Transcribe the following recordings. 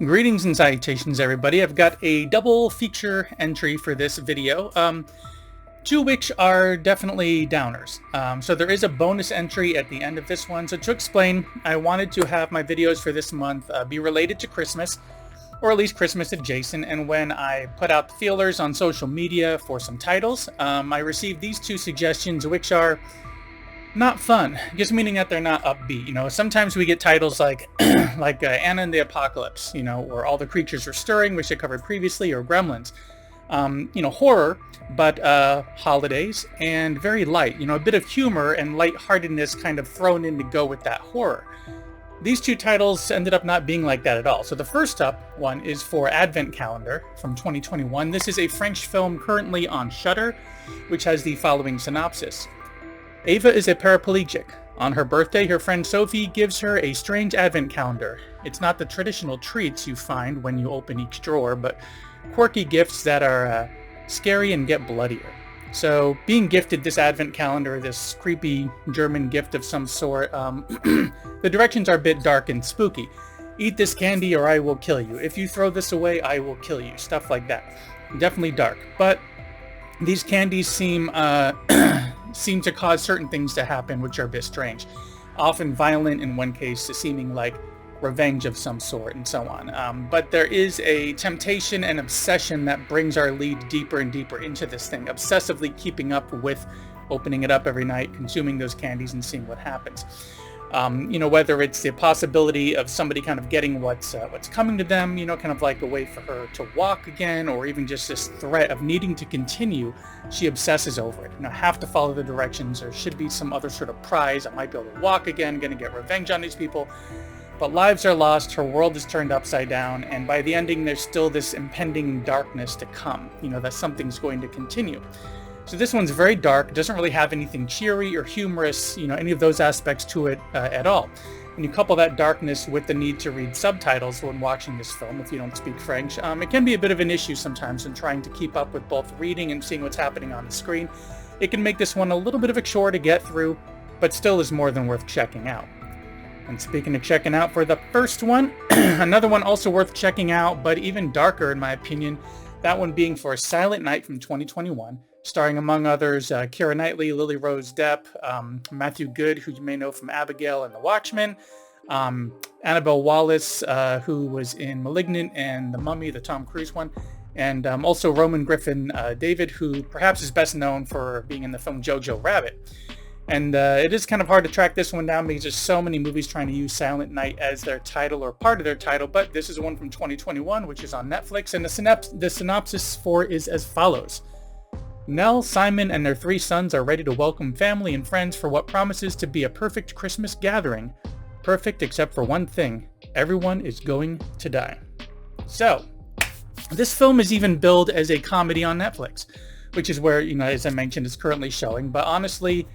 Greetings and salutations, everybody. I've got a double feature entry for this video, two which are definitely downers. So there is a bonus entry at the end of this one. So to explain, I wanted to have my videos for this month be related to Christmas, or at least Christmas adjacent. And when I put out the feelers on social media for some titles, I received these two suggestions, which are not fun, just meaning that they're not upbeat. You know, sometimes we get titles like Anna and the Apocalypse, you know, or All the Creatures Are Stirring, which I covered previously, or Gremlins. You know, horror, but holidays, and very light. You know, a bit of humor and lightheartedness kind of thrown in to go with that horror. These two titles ended up not being like that at all. So the first up one is for Advent Calendar from 2021. This is a French film currently on Shudder, which has the following synopsis. Ava is a paraplegic. On her birthday, her friend Sophie gives her a strange advent calendar. It's not the traditional treats you find when you open each drawer, but quirky gifts that are scary and get bloodier. So being gifted this advent calendar, this creepy German gift of some sort, the directions are a bit dark and spooky. Eat this candy or I will kill you. If you throw this away, I will kill you. Stuff like that. Definitely dark. But these candies seem to cause certain things to happen which are a bit strange. Often violent, in one case, seeming like revenge of some sort, and so on. But there is a temptation and obsession that brings our lead deeper and deeper into this thing, obsessively keeping up with opening it up every night, consuming those candies, and seeing what happens. You know, whether it's the possibility of somebody kind of getting what's coming to them, you know, kind of like a way for her to walk again, or even just this threat of needing to continue, she obsesses over it. You know, have to follow the directions. There should be some other sort of prize. I might be able to walk again, going to get revenge on these people. But lives are lost, her world is turned upside down, and by the ending there's still this impending darkness to come, you know, that something's going to continue. So this one's very dark, doesn't really have anything cheery or humorous, you know, any of those aspects to it at all. When you couple that darkness with the need to read subtitles when watching this film, if you don't speak French, it can be a bit of an issue sometimes in trying to keep up with both reading and seeing what's happening on the screen. It can make this one a little bit of a chore to get through, but still is more than worth checking out. And speaking of checking out, for the first one, another one also worth checking out, but even darker in my opinion, that one being for Silent Night from 2021, starring among others Keira Knightley, Lily Rose Depp, Matthew Goode, who you may know from Abigail and The Watchmen, Annabelle Wallis, who was in Malignant and The Mummy, the Tom Cruise one, and also Roman Griffin David, who perhaps is best known for being in the film Jojo Rabbit. And it is kind of hard to track this one down because there's so many movies trying to use Silent Night as their title or part of their title, but this is one from 2021, which is on Netflix, and the synopsis for it is as follows. Nell, Simon, and their 3 sons are ready to welcome family and friends for what promises to be a perfect Christmas gathering. Perfect except for one thing. Everyone is going to die. So, this film is even billed as a comedy on Netflix, which is where, you know, as I mentioned, it's currently showing, but honestly,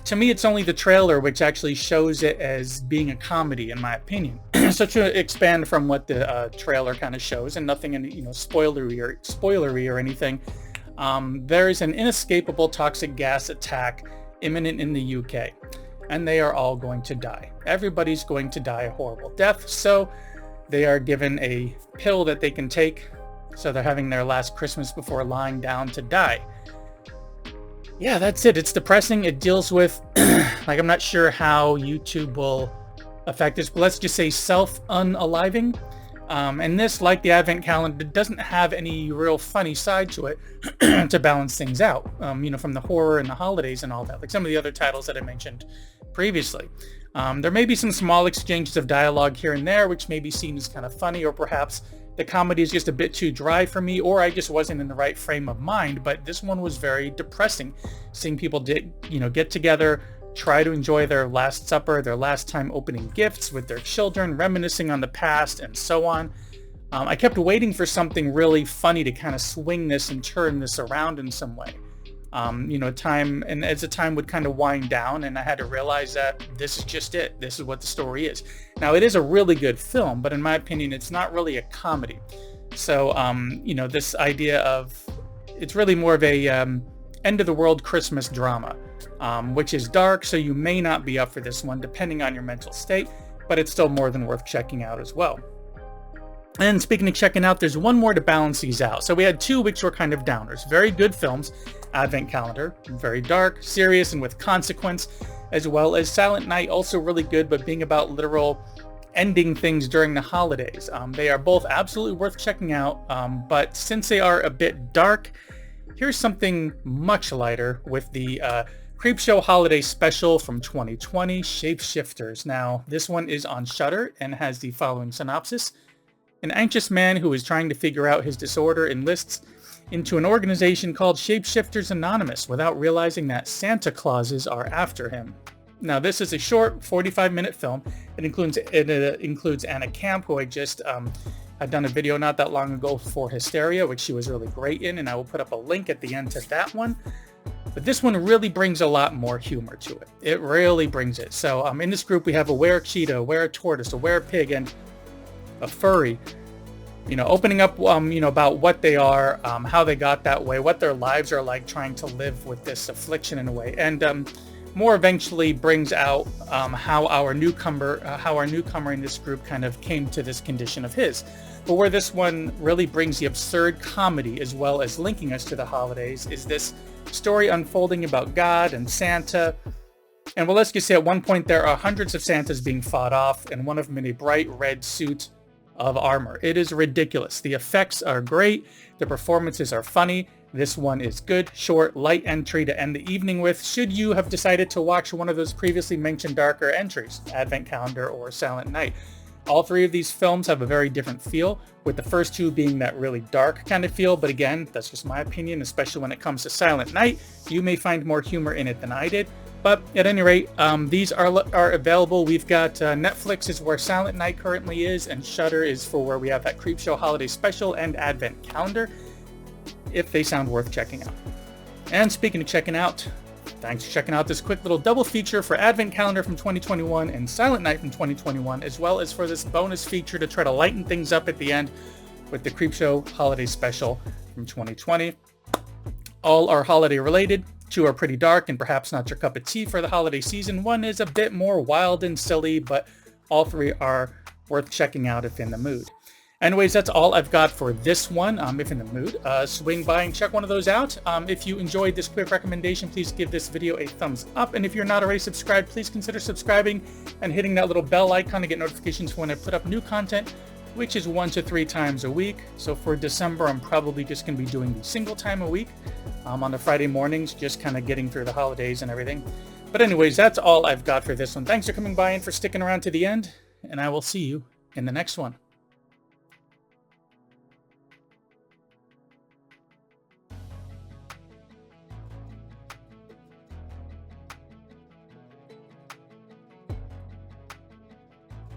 to me, it's only the trailer which actually shows it as being a comedy, in my opinion. So to expand from what the trailer kind of shows, and nothing in, you know, spoilery or anything, there is an inescapable toxic gas attack imminent in the UK, and they are all going to die. Everybody's going to die a horrible death, so they are given a pill that they can take, so they're having their last Christmas before lying down to die. Yeah, that's it. It's depressing. It deals with, like, I'm not sure how YouTube will affect this, but let's just say self-unaliving. And this, like the Advent Calendar, doesn't have any real funny side to it to balance things out, you know, from the horror and the holidays and all that, like some of the other titles that I mentioned previously. There may be some small exchanges of dialogue here and there, which may be seen as kind of funny, or perhaps the comedy is just a bit too dry for me, or I just wasn't in the right frame of mind, but this one was very depressing. Seeing people get together, try to enjoy their last supper, their last time opening gifts with their children, reminiscing on the past, and so on. I kept waiting for something really funny to kind of swing this and turn this around in some way. You know, as the time would kind of wind down, and I had to realize that this is just it. This is what the story is. Now, it is a really good film, but in my opinion, it's not really a comedy. So, you know, this idea of, it's really more of a end of the world Christmas drama, which is dark, so you may not be up for this one, depending on your mental state, but it's still more than worth checking out as well. And speaking of checking out, there's one more to balance these out. So we had two which were kind of downers. Very good films, Advent Calendar, very dark, serious, and with consequence, as well as Silent Night, also really good, but being about literal ending things during the holidays. They are both absolutely worth checking out, but since they are a bit dark, here's something much lighter with the Creepshow Holiday Special from 2020, Shapeshifters. Now, this one is on Shudder and has the following synopsis. An anxious man who is trying to figure out his disorder enlists into an organization called Shapeshifters Anonymous without realizing that Santa Clauses are after him. Now, this is a short 45-minute film. It includes Anna Camp, who I just had done a video not that long ago for Hysteria, which she was really great in, and I will put up a link at the end to that one. But this one really brings a lot more humor to it. It really brings it. So in this group, we have a were-cheetah, a were-tortoise, a were-pig, and a furry. Opening up, about what they are, how they got that way, what their lives are like trying to live with this affliction in a way. And more eventually brings out how our newcomer in this group kind of came to this condition of his. But where this one really brings the absurd comedy as well as linking us to the holidays is this story unfolding about God and Santa. And well, let's just say at one point there are hundreds of Santas being fought off, and one of them in a bright red suit of armor. It is ridiculous. The effects are great. The performances are funny. This one is good, short, light entry to end the evening with, should you have decided to watch one of those previously mentioned darker entries, Advent Calendar or Silent Night. All three of these films have a very different feel, with the first two being that really dark kind of feel, but again, that's just my opinion, especially when it comes to Silent Night. You may find more humor in it than I did, but at any rate, these are available. We've got Netflix is where Silent Night currently is, and Shudder is for where we have that Creepshow Holiday Special and Advent Calendar, if they sound worth checking out. And speaking of checking out, thanks for checking out this quick little double feature for Advent Calendar from 2021 and Silent Night from 2021, as well as for this bonus feature to try to lighten things up at the end with the Creepshow Holiday Special from 2020. All are holiday related. Two are pretty dark and perhaps not your cup of tea for the holiday season. One is a bit more wild and silly, but all three are worth checking out if in the mood. Anyways, that's all I've got for this one. If in the mood, swing by and check one of those out. If you enjoyed this quick recommendation, please give this video a thumbs up. And if you're not already subscribed, please consider subscribing and hitting that little bell icon to get notifications when I put up new content, which is 1 to 3 times a week. So for December, I'm probably just going to be doing the single time a week on the Friday mornings, just kind of getting through the holidays and everything. But anyways, that's all I've got for this one. Thanks for coming by and for sticking around to the end, and I will see you in the next one.